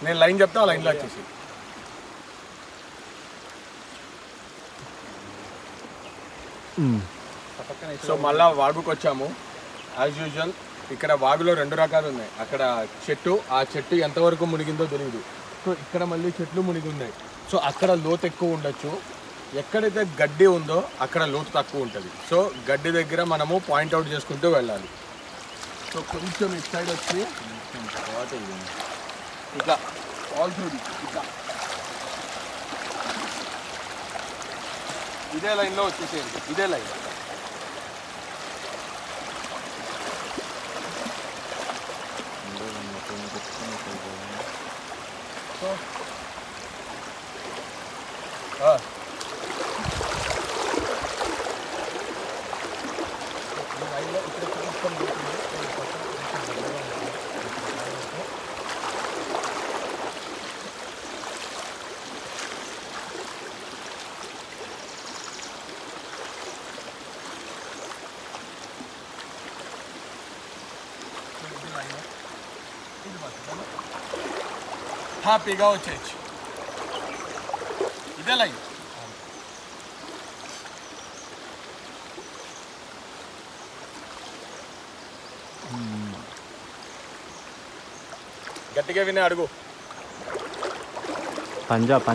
నేను లైన్ చెప్తా, ఆ లైన్లో వచ్చేసి. సో మళ్ళా వాగుకు వచ్చాము. యాజ్ యూజువల్ ఇక్కడ వాగులో 2 రకాలు ఉన్నాయి. అక్కడ చెట్టు, ఆ చెట్టు ఎంతవరకు మునిగిందో తెలియదు. సో ఇక్కడ మళ్ళీ చెట్లు మునిగి ఉన్నాయి. సో అక్కడ లోతు ఎక్కువ ఉండొచ్చు. ఎక్కడైతే గడ్డి ఉందో అక్కడ లోతు తక్కువ ఉంటుంది. సో గడ్డి దగ్గర మనము పాయింట్అవుట్ చేసుకుంటూ వెళ్ళాలి. సో కొంచెం ఇటు సైడ్ వచ్చి ఇట్లా ఆల్ త్రూ ఇట్లా ఇదే లైన్లో వచ్చేసేయండి. ఇదే లైన్. సో హ్యాపీగా వచ్చేయచ్చు. ఇదే లైన్. గట్టిగా వినే అడుగు. పంజాబ్